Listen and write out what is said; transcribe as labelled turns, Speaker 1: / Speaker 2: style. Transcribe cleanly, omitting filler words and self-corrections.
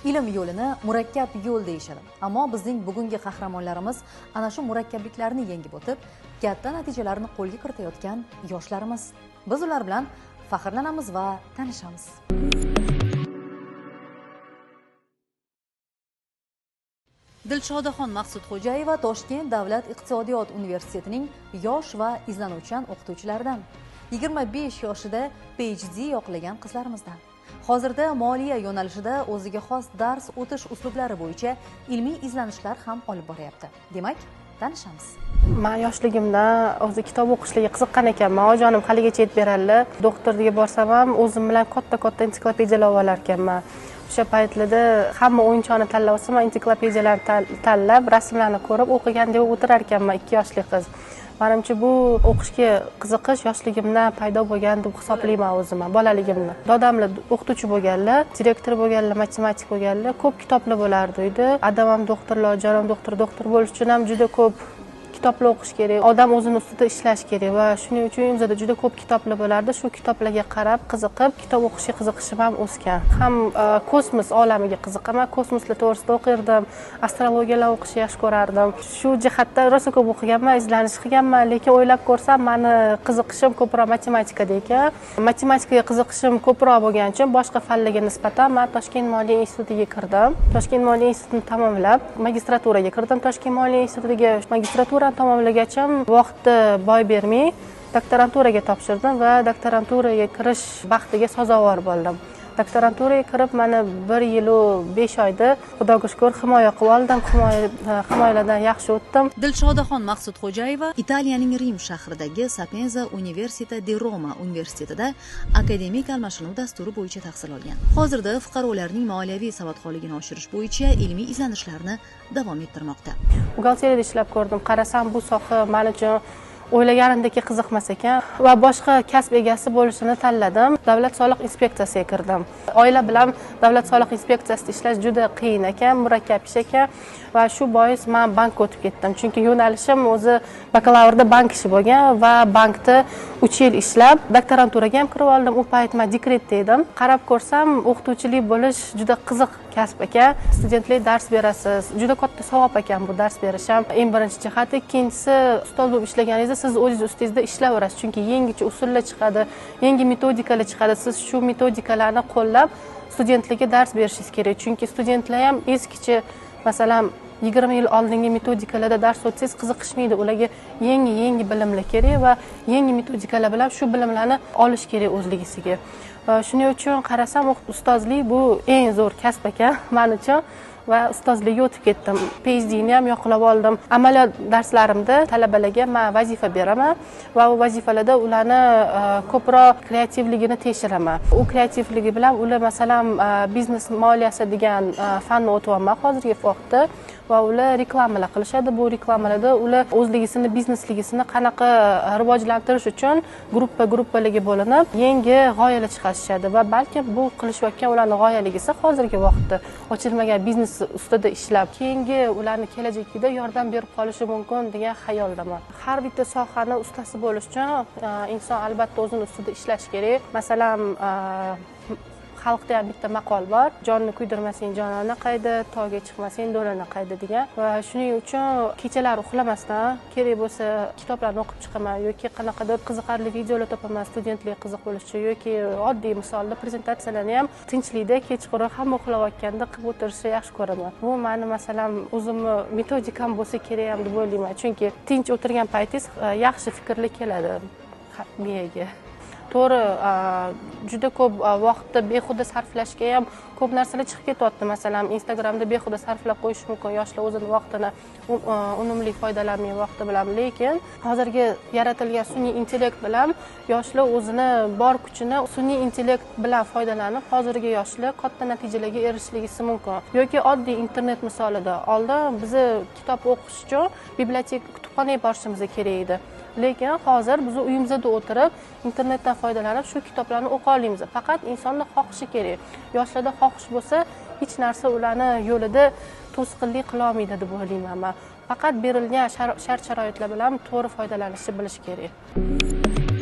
Speaker 1: Ilm yo'lini murakkab yo'l deyishadi. Ammo bizning bugungi qahramonlarimiz ana shu murakkabliklarni yengib o'tib, katta natijalarni qo'lga kiritayotgan yoshlarimiz. Biz ular bilan faxrlanamiz va tanishamiz. Dilshodaxon Maqsudxo'jayeva Toshkent davlat iqtisodiyot universitetining yosh va izlanuvchan o'qituvchilaridan. 25 yoshida PhD yoqlagan qizlarimizdan. Hozirda moliya yo'nalishida o'ziga xos dars o'tish uslublari bo'yicha ilmiy izlanishlar ham olib boryapti. Demak, tanishamiz.
Speaker 2: Men yoshligimda o'zi kitob o'qishga qiziqqan ekanman. Ojonim haligacha aytib beradilar. Doktorga borsam ham o'zim bilan katta ensiklopediyalar olar ekanman. O'sha paytlarda hamma o'yinchoqni tanlab olsa, men ensiklopediyalarni tanlab, rasmlarni ko'rib o'qigan deb o'tirar ekanman 2 yoshli qiz. Menimcha bu o'qishga qiziqish yoshligimdan paydo bo'lgan deb hisoblayman o'zimni, bolaligimda. Dodamlar o'qituvchi bo'lganlar, direktor bo'lganlar, matematik bo'lganlar, ko'p kitoblar bo'lardi uyda. Adamam doktorlar, jonim doktor bo'lish uchun ham juda ko'p kitoblar o'qish kerak. Odam o'zini ustida ishlash kerak va shuning uchun uyimizda juda ko'p kitoblar bo'lardi. Shu kitoblarga qarab, qiziqib, kitob o'qishga qiziqishim ham o'sgan. Ham kosmos olamiga qiziqaman, kosmoslar to'g'risida o'qirdim, astrologiyalar o'qishni yaxshi ko'rardim. Shu jihatda rosa ko'p o'qiganman, izlanish qilganman, lekin o'ylab ko'rsam, meni qiziqishim ko'proq matematikada ekan. Matematikaga qiziqishim ko'proq bo'lgani uchun boshqa fanlarga nisbatan men Toshkent moliya institutiga kirdim. Toshkent moliya institutini tamomlab, magistraturaga kirdim. Toshkent moliya institutiga magistratura tamomlagachim vaqtni boy bermay doktoranturaga topshirdim va doktoranturaga kirish baxtiga sazovor bo'ldim. Doktoranturaga kirib mana 1 yil u 5 oyda xudoga shukr himoya qilib oldim, himoyalardan yaxshi o'tdim.
Speaker 1: Dilshodaxon Maqsudxo'jayeva Italiyaning Rim shahridagi Sapienza Università di Roma universitetida akademik almashinuv dasturi bo'yicha tahsil olgan. Hozirda fuqarolarning moliyaviy savodxonligini oshirish bo'yicha ilmiy izlanishlarni davom ettirmoqda.
Speaker 2: Buxgalteriyada ishlab ko'rdim. Qarasam bu soha men uchun o'ylaganimdek qiziqmas ekan va boshqa kasb egasi bo'lishini tanladim. Davlat soliq inspeksiyasiga kirdim. Oila bilan davlat soliq inspeksiyasida ishlash juda qiyin ekan, murakkab ish ekan va shu bois men bankka o'tib ketdim. Chunki yo'nalishim o'zi bakalavrda bank ishi bo'lgan va bankda 3 yil ishlab, doktoranturaga ham kirib oldim. U payt men dekretda edim. Qarab ko'rsam, o'qituvchilik bo'lish juda qiziq kasb ekan. Studentlarga dars berasiz. Juda katta savob ekan bu dars berish ham. Eng birinchi jihati, ikkinchisi ustoz bo'lib ishlaganingizda siz o'zingiz ustingizda ishlayverasiz. Chunki yangicha usullar chiqadi, yangi metodikalar chiqadi. Siz shu metodikalarni qo'llab studentlarga dars berishingiz kerak. Chunki studentlar ham eskicha, masalan, 20 yil oldingi metodikalarda dars o'tsangiz qiziqishmaydi. Ularga yangi bilimlar kerak va yangi metodikalar bilan shu bilimlarni olish kerak o'zligisiga. Shuning uchun qarasam, ustozlik bu eng zo'r kasb ekan men uchun va ustozlikka o'tib ketdim. PhD ni ham yoqlab oldim. Amaliyot darslarimda talabalarga men vazifa beraman va u vazifalarda ularni ko'proq kreativligini tekshiraman. U kreativligi bilan ular masalan biznes moliyasi degan fanni o'tyapman hozirgi vaqtda va ular reklamalar qilishadi. Bu reklamalarda ular o'zligisini, biznesligisini qanaqa rivojlantirish uchun gruppalarga bo'linib, yangi g'oyalar chiqarishadi va balki bu qilishayotgan ularning g'oyaligisi hozirgi vaqtda ochilmagan biznes ustida ishlab, keyingi ularni kelajakda yordam berib qolishi mumkin degan xayoldaman. Har bitta sohani ustasi bo'lish uchun inson albatta o'zini ustida ishlash kerak. Masalan, xalqda ham bitta maqol bor. Jonni kuydirmasang jonona qayda, tog'ga chiqmasang do'lona qayda degan. Va shuning uchun kechalar uxlamasdan kerak bo'lsa kitoblarni o'qib chiqaman yoki qanaqadir qiziqarli videolar topaman studentlarga qiziq bo'lishi uchun yoki oddiy misolda prezentatsiyalarni ham tinchlikda kechqurun hamma uxlayotganda qilib o'tirishni yaxshi ko'raman. Bu meni masalan o'zimni metodikam bo'lsa kerak ham deb o'ylayman. Chunki tinch o'tirgan paytingiz yaxshi fikrlar keladi miyaga. To'g'ri, juda ko'p vaqtni behuda sarflashga ham ko'p narsalar chiqib ketyapti. Masalan, Instagramda behuda sarflab qo'yish mumkin yoshlar o'zini vaqtini unumli foydalanmay vaqti bilan, lekin hozirgi yaratilgan sun'iy intellekt bilan yoshlar o'zini bor kuchini sun'iy intellekt bilan foydalanib, hozirgi yoshlar katta natijalarga erishishligi mumkin. Yoki oddiy internet misolida oldin bizni kitob o'qish uchun biblioteka, kutubxonaga borishimiz kerak edi. Lekin hozir biz uyimizda o'tirib, internetdan foydalanib shu kitoblarni o'qiy olamiz. Faqat insonning xohishi kerak. Yoshlarda xohish bo'lsa, hech narsa ularni yo'lida to'sqinlik qila olmaydi deb o'ylayman men. Faqat berilgan shart-sharoitlar bilan to'g'ri foydalanishni bilish kerak.